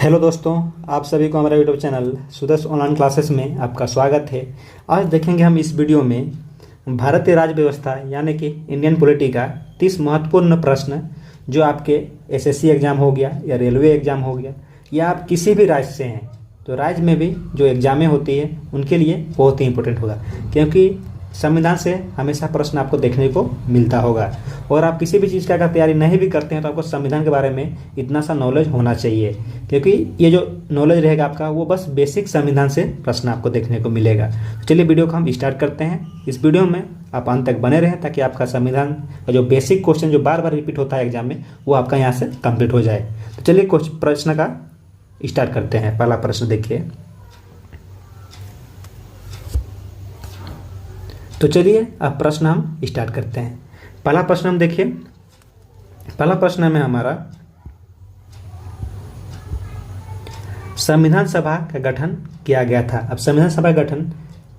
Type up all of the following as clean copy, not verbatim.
Hello दोस्तों, आप सभी को हमारा YouTube channel Sudarsh online classes में आपका स्वागत है। आज देखेंगे हम इस वीडियो में भारतीय राज्य व्यवस्था यानी कि इंडियन पॉलिटी का 30 महत्वपूर्ण प्रश्न जो आपके एसएससी एग्ज़ाम हो गया या रेलवे एग्ज़ाम हो गया या आप किसी भी राज्य से हैं तो राज्य में भी जो एग्ज़ामें होती है उनके लिए बहुत ही इंपॉर्टेंट होगा, क्योंकि संविधान से हमेशा प्रश्न आपको देखने को मिलता होगा। और आप किसी भी चीज़ का अगर तैयारी नहीं भी करते हैं तो आपको संविधान के बारे में इतना सा नॉलेज होना चाहिए, क्योंकि ये जो नॉलेज रहेगा आपका वो बस बेसिक संविधान से प्रश्न आपको देखने को मिलेगा। तो चलिए वीडियो को हम स्टार्ट करते हैं। इस वीडियो में आप अंत तक बने रहें ताकि आपका संविधान का जो बेसिक क्वेश्चन जो बार बार रिपीट होता है एग्जाम में वो आपका यहाँ से कंप्लीट हो जाए। तो चलिए कुछ प्रश्न का स्टार्ट करते हैं। पहला प्रश्न देखिए, तो चलिए अब प्रश्न हम स्टार्ट करते हैं। पहला प्रश्न हम देखिए, पहला प्रश्न में हमारा संविधान सभा का गठन किया गया था। अब संविधान सभा का गठन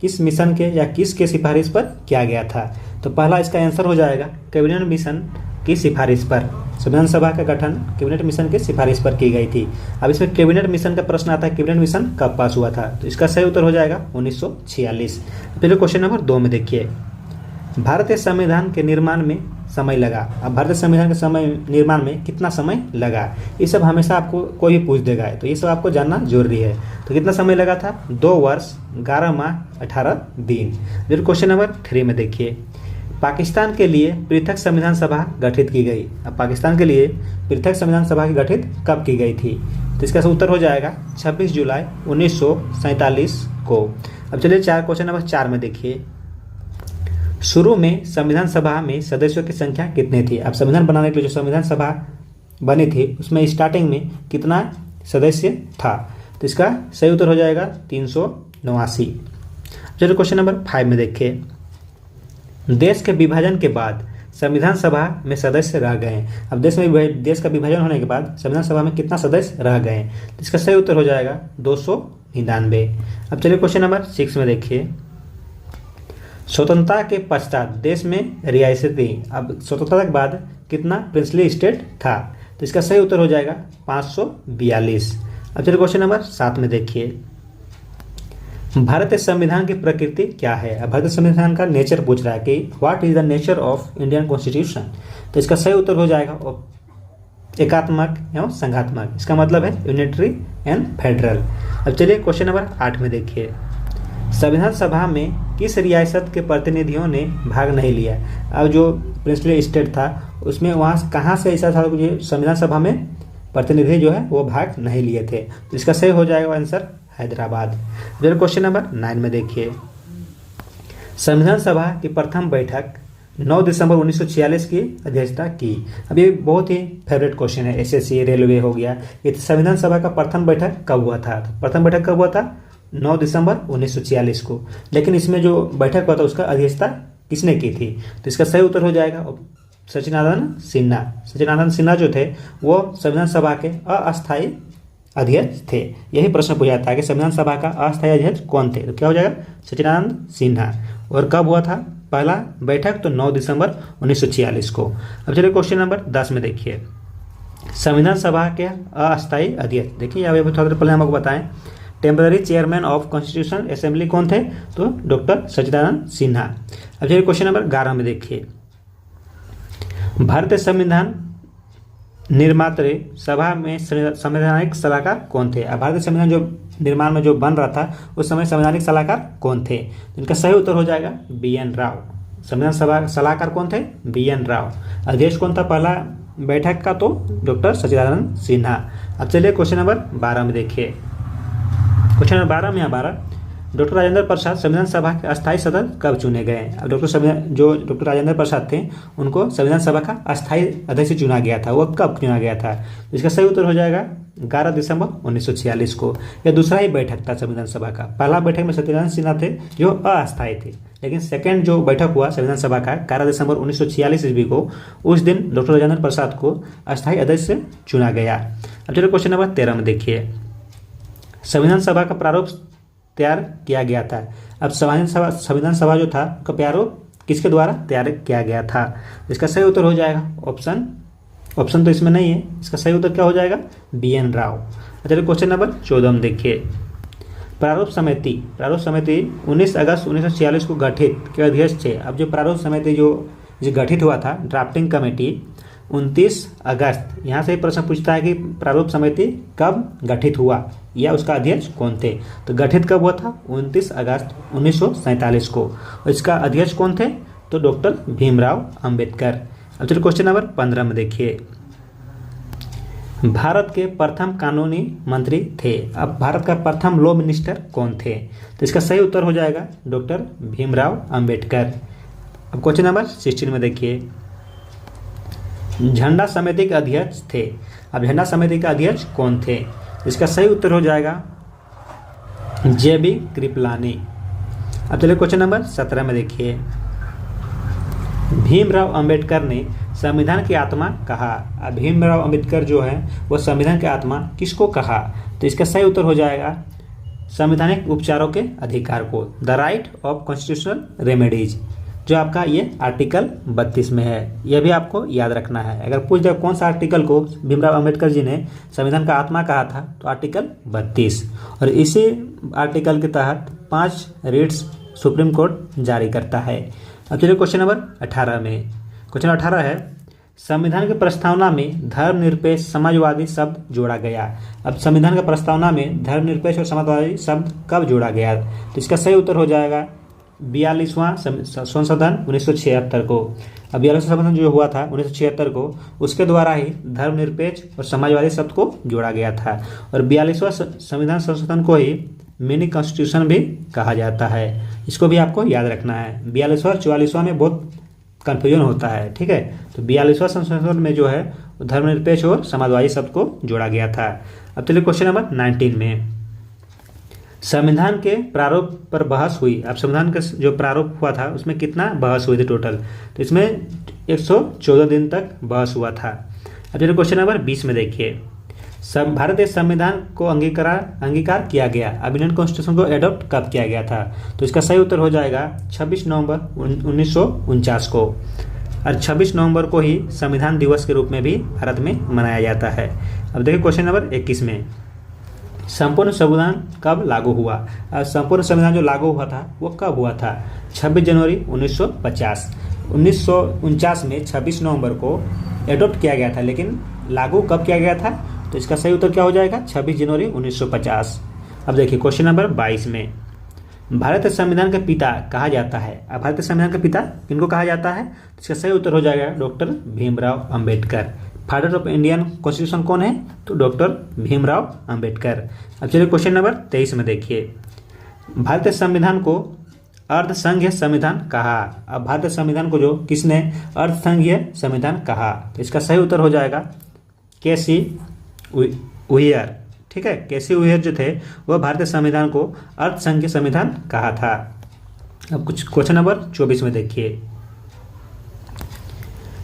किस मिशन के या किसके सिफारिश पर किया गया था? तो पहला इसका आंसर हो जाएगा कैबिनेट मिशन की सिफारिश पर। संविधान सभा का गठन कैबिनेट मिशन के सिफारिश पर की गई थी। अब इसमें कैबिनेट मिशन का प्रश्न आता है, कैबिनेट मिशन कब पास हुआ था? तो इसका सही उत्तर हो जाएगा 1946। पहले क्वेश्चन नंबर 2 में देखिए, भारतीय संविधान के निर्माण में समय लगा। अब भारतीय संविधान के समय निर्माण में कितना समय लगा? ये सब हमेशा आपको कोई भी पूछ देगा, तो ये सब आपको जानना जरूरी है। तो कितना समय लगा था? 2 वर्ष 11 माह 18 दिन। फिर क्वेश्चन नंबर 3 में देखिए, पाकिस्तान के लिए पृथक संविधान सभा गठित की गई। अब पाकिस्तान के लिए पृथक संविधान सभा की गठित कब की गई थी? तो इसका उत्तर हो जाएगा 26 जुलाई 1947 को। अब चलिए क्वेश्चन नंबर 4 में देखिए, शुरू में संविधान सभा में सदस्यों की संख्या कितनी थी? अब संविधान बनाने के लिए जो संविधान सभा बनी थी उसमें स्टार्टिंग में कितना सदस्य था? तो इसका सही उत्तर हो जाएगा 389। चलिए क्वेश्चन नंबर 5 में देखिए, देश के विभाजन के बाद संविधान सभा में सदस्य रह गए। अब देश का विभाजन होने के बाद संविधान सभा में कितना सदस्य रह गए? तो इसका सही उत्तर हो जाएगा 299। अब चलिए क्वेश्चन नंबर 6 में देखिए, स्वतंत्रता के पश्चात देश में रियासतें, अब स्वतंत्रता के बाद कितना प्रिंसली स्टेट था? तो इसका सही उत्तर हो जाएगा 542। अब चलिए क्वेश्चन नंबर 7 में देखिए, भारतीय संविधान की प्रकृति क्या है? अब भारतीय संविधान का नेचर पूछ रहा है कि what is the nature of Indian constitution. तो इसका सही उत्तर हो जाएगा एकात्मक एवं संघात्मक। इसका मतलब है यूनिटरी एंड फेडरल। अब चलिए क्वेश्चन नंबर 8 में देखिए, संविधान सभा में किस रियासत के प्रतिनिधियों ने भाग नहीं लिया? अब जो प्रिंसली स्टेट था उसमें वहाँ कहाँ से ऐसा था कि संविधान सभा में प्रतिनिधि जो है वो भाग नहीं लिए थे? तो इसका सही हो जाएगा आंसर हैदराबाद। फिर क्वेश्चन नंबर 9 में देखिए, संविधान सभा की प्रथम बैठक 9 दिसंबर 1946 की अध्यक्षता की। अब ये बहुत ही फेवरेट क्वेश्चन है, एसएससी रेलवे हो गया। ये संविधान सभा का प्रथम बैठक कब हुआ था? तो प्रथम बैठक कब हुआ था? 9 दिसंबर 1946 को। लेकिन इसमें जो बैठक हुआ था उसका अध्यक्षता किसने की थी? तो इसका सही उत्तर हो जाएगा सचिदानंद सिन्हा। सचिदानंद सिन्हा जो थे वो संविधान सभा के अस्थायी अध्यक्ष थे। यही प्रश्न पूछा था कि संविधान सभा का अस्थायी अध्यक्ष कौन थे? तो क्या हो जाएगा? सचिदानंद सिन्हा। और कब हुआ था पहला बैठक? तो 9 दिसंबर 1946 को। अब चलिए क्वेश्चन नंबर 10 में देखिए, संविधान सभा के अस्थायी अध्यक्ष, देखिए अभी थोड़ा देर पहले हम आपको बताएं, temporary chairman of constitution assembly कौन थे? तो डॉक्टर सचिदानंद सिन्हा। अब चलिए क्वेश्चन नंबर 11 में देखिए, भारतीय संविधान निर्मात्री सभा में संवैधानिक सलाहकार कौन थे? अब भारतीय संविधान जो निर्माण में जो बन रहा था उस समय संवैधानिक सलाहकार कौन थे? इनका सही उत्तर हो जाएगा BN राव। संविधान सभा सलाहकार कौन थे? BN राव। अध्यक्ष कौन था पहला बैठक का? तो डॉक्टर सचिदानंद सिन्हा। अब चलिए क्वेश्चन नंबर 12 में देखिए, क्वेश्चन नंबर 12 में यहाँ 12, डॉक्टर राजेंद्र प्रसाद संविधान सभा के अस्थायी सदस्य कब चुने गए? अब डॉक्टर राजेंद्र प्रसाद थे उनको संविधान सभा का अस्थायी अध्यक्ष चुना गया था। वो कब चुना गया था? इसका सही उत्तर हो जाएगा 11 दिसंबर 1946 को। यह दूसरा ही बैठक था संविधान सभा का। पहला बैठक में सत्यनारायण सिन्हा थे जो अस्थायी थे, लेकिन सेकेंड जो बैठक हुआ संविधान सभा का 11 दिसंबर 1946 ईस्वी को, उस दिन डॉक्टर राजेंद्र प्रसाद को अस्थायी अध्यक्ष से चुना गया। अब चलिए क्वेश्चन नंबर 13 में देखिए, संविधान सभा का प्रारूप तैयार किया गया था। अब संविधान सभा जो था उसका प्रारूप किसके द्वारा तैयार किया गया था? इसका सही उत्तर हो जाएगा ऑप्शन तो इसमें नहीं है, इसका सही उत्तर क्या हो जाएगा? BN राव। चलिए क्वेश्चन नंबर 14 में देखिए। प्रारूप समिति 19 अगस्त 1946 को गठित के अध्यक्ष थे। अब जो प्रारूप समिति जो गठित हुआ था, ड्राफ्टिंग कमेटी, 29 अगस्त, यहाँ से प्रश्न पूछता है कि प्रारूप समिति कब गठित हुआ या उसका अध्यक्ष कौन थे। तो गठित कब हुआ था? 29 अगस्त 1947 को। और इसका अध्यक्ष कौन थे? तो डॉक्टर भीमराव अंबेडकर। अब चलिए क्वेश्चन नंबर 15 में देखिए। भारत के प्रथम कानूनी मंत्री थे। अब भारत का प्रथम लॉ मिनिस्टर कौन थे? तो इसका सही उत्तर हो जाएगा डॉक्टर भीमराव अंबेडकर। अब क्वेश्चन नंबर 16 में देखिए। झंडा समिति के अध्यक्ष थे। अब झंडा समिति के अध्यक्ष कौन थे? इसका सही उत्तर हो जाएगा JB कृपलानी। अब चलिए क्वेश्चन नंबर 17 में देखिए। भीमराव अंबेडकर ने संविधान की आत्मा कहा। अब भीमराव अंबेडकर जो है वो संविधान की आत्मा किसको कहा? तो इसका सही उत्तर हो जाएगा संवैधानिक उपचारों के अधिकार को, the right of constitutional remedies, जो आपका ये आर्टिकल 32 में है। यह भी आपको याद रखना है। अगर पूछ दे कौन सा आर्टिकल को भीमराव अंबेडकर जी ने संविधान का आत्मा कहा था, तो आर्टिकल 32। और इसी आर्टिकल के तहत 5 रिट्स सुप्रीम कोर्ट जारी करता है। अब चलिए क्वेश्चन नंबर 18 में। क्वेश्चन 18 है, संविधान की प्रस्तावना में धर्मनिरपेक्ष समाजवादी शब्द जोड़ा गया। अब संविधान का प्रस्तावना में धर्मनिरपेक्ष और समाजवादी शब्द कब जोड़ा गया? तो इसका सही उत्तर हो जाएगा 42वां संशोधन 1976 को। अब 42वां संशोधन जो हुआ था 1976 को, उसके द्वारा ही धर्मनिरपेक्ष और समाजवादी शब्द को जोड़ा गया था। और 42वां संविधान संशोधन को ही मिनी कॉन्स्टिट्यूशन भी कहा जाता है। इसको भी आपको याद रखना है। 42वां और 44वां में बहुत कन्फ्यूजन होता है, ठीक है। तो 42वां संशोधन में जो है धर्मनिरपेक्ष और समाजवादी शब्द को जोड़ा गया था। अब चलिए क्वेश्चन नंबर 19 में। संविधान के प्रारूप पर बहस हुई। अब संविधान का जो प्रारूप हुआ था उसमें कितना बहस हुई थी टोटल? तो इसमें 114 दिन तक बहस हुआ था। अब चलिए क्वेश्चन नंबर 20 में देखिए। भारतीय संविधान को अंगीकार किया गया। अब इंडियन कॉन्स्टिट्यूशन को एडॉप्ट कब किया गया था? तो इसका सही उत्तर हो जाएगा 26 नवंबर 1949 को। और 26 नवंबर को ही संविधान दिवस के रूप में भी भारत में मनाया जाता है। अब देखिए क्वेश्चन नंबर 21 में। संपूर्ण संविधान कब लागू हुआ? संपूर्ण संविधान जो लागू हुआ था वो कब हुआ था? 26 जनवरी 1950। 1949 में 26 नवंबर को एडॉप्ट किया गया था, लेकिन लागू कब किया गया था? तो इसका सही उत्तर क्या हो जाएगा? 26 जनवरी 1950। अब देखिए क्वेश्चन नंबर 22 में। भारतीय संविधान के पिता कहा जाता है। अब भारतीय संविधान के पिता किनको कहा जाता है? तो इसका सही उत्तर हो जाएगा doctor Bhimrao Ambedkar. Father of Indian constitution कौन है? तो डॉक्टर भीमराव अंबेडकर। अब चलिए क्वेश्चन नंबर 23 में देखिए। भारतीय संविधान को अर्धसंघीय संविधान कहा। अब भारतीय संविधान को जो किसने अर्धसंघीय संविधान कहा? तो इसका सही उत्तर हो जाएगा केसी उहियर, ठीक है। केसी उहियर जो थे वह भारतीय संविधान को अर्धसंघीय संविधान कहा था। अब कुछ क्वेश्चन नंबर 24 में देखिए।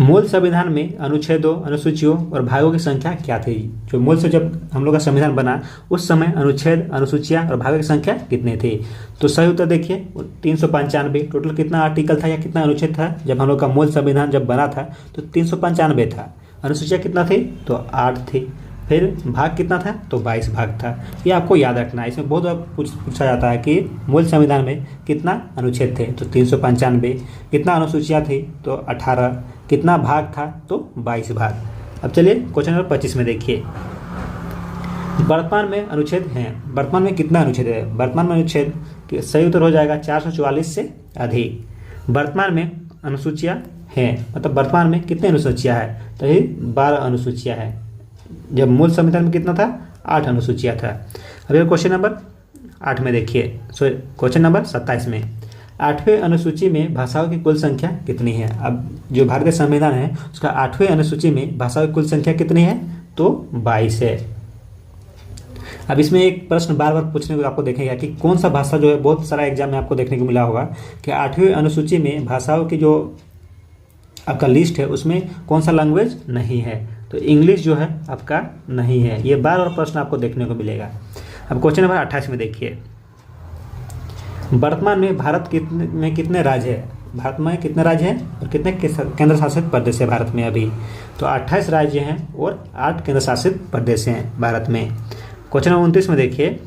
मूल संविधान में अनुच्छेदों, अनुसूचियों और भागों की संख्या क्या थी? जो मूल से जब हम लोग का संविधान बना उस समय अनुच्छेद, अनुसूचियां और भागों की संख्या कितने थी? तो सही उत्तर देखिए 395। टोटल कितना आर्टिकल था या कितना अनुच्छेद था जब हम लोग का मूल संविधान जब बना था? तो 395 था। अनुसूचियां कितना थी? तो 8 थी। फिर भाग कितना था? तो 22 भाग था। ये आपको याद रखना है। इसमें बहुत बार पूछा जाता है कि मूल संविधान में कितना अनुच्छेद थे? तो 395। कितना अनुसूचियां थी? तो 18। कितना भाग था? तो 22 भाग। अब चलिए क्वेश्चन नंबर 25 में देखिए। वर्तमान में अनुच्छेद हैं। वर्तमान में कितना अनुच्छेद है? वर्तमान में अनुच्छेद सही उत्तर हो जाएगा 444 से अधिक। वर्तमान में अनुसूचियां हैं, मतलब वर्तमान में कितने अनुसूचियां हैं? तो ये 12 अनुसूचियां हैं। जब मूल संविधान में कितना था? 8 अनुसूचियां था। अब क्वेश्चन नंबर 8 में देखिए, क्वेश्चन नंबर 27 में। 8वें अनुसूची में भाषाओं की कुल संख्या कितनी है? अब जो भारतीय संविधान है उसका 8वें अनुसूची में भाषाओं की कुल संख्या कितनी है? तो 22 है। अब इसमें एक प्रश्न बार बार पूछने को आपको देखेगा कि कौन सा भाषा जो है, बहुत सारा एग्जाम में आपको देखने को मिला होगा कि 8वें अनुसूची में भाषाओं की जो आपका लिस्ट है उसमें कौन सा लैंग्वेज नहीं है? तो इंग्लिश जो है आपका नहीं है। ये बार बार प्रश्न आपको देखने को मिलेगा। अब क्वेश्चन नंबर 28 में देखिए। वर्तमान में भारत में कितने राज्य है? भारत में कितने राज्य हैं और कितने केंद्र शासित प्रदेश है भारत में? अभी तो 28 राज्य हैं और 8 केंद्र शासित प्रदेश हैं भारत में। क्वेश्चन नंबर 29 में देखिए,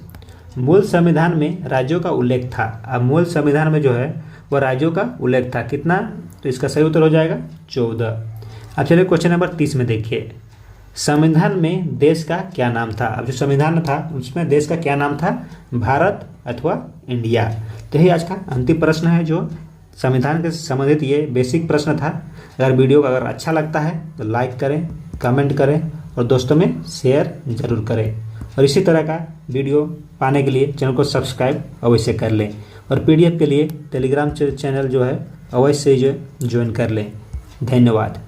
मूल संविधान में राज्यों का उल्लेख था। अब मूल संविधान में जो है वह राज्यों का उल्लेख था कितना, तो इसका सही उत्तर हो जाएगा 14। अब चलिए क्वेश्चन नंबर 30 में देखिए, संविधान में देश का क्या नाम था। अब जो संविधान था उसमें देश का क्या नाम था, भारत अथवा इंडिया। तो यही आज का अंतिम प्रश्न है जो संविधान के संबंधित ये बेसिक प्रश्न था। अगर वीडियो अगर अच्छा लगता है तो लाइक करें, कमेंट करें और दोस्तों में शेयर ज़रूर करें। और इसी तरह का वीडियो पाने के लिए चैनल को सब्सक्राइब अवश्य कर लें और पीडीएफ के लिए टेलीग्राम चैनल जो है अवश्य ज्वाइन कर लें। धन्यवाद।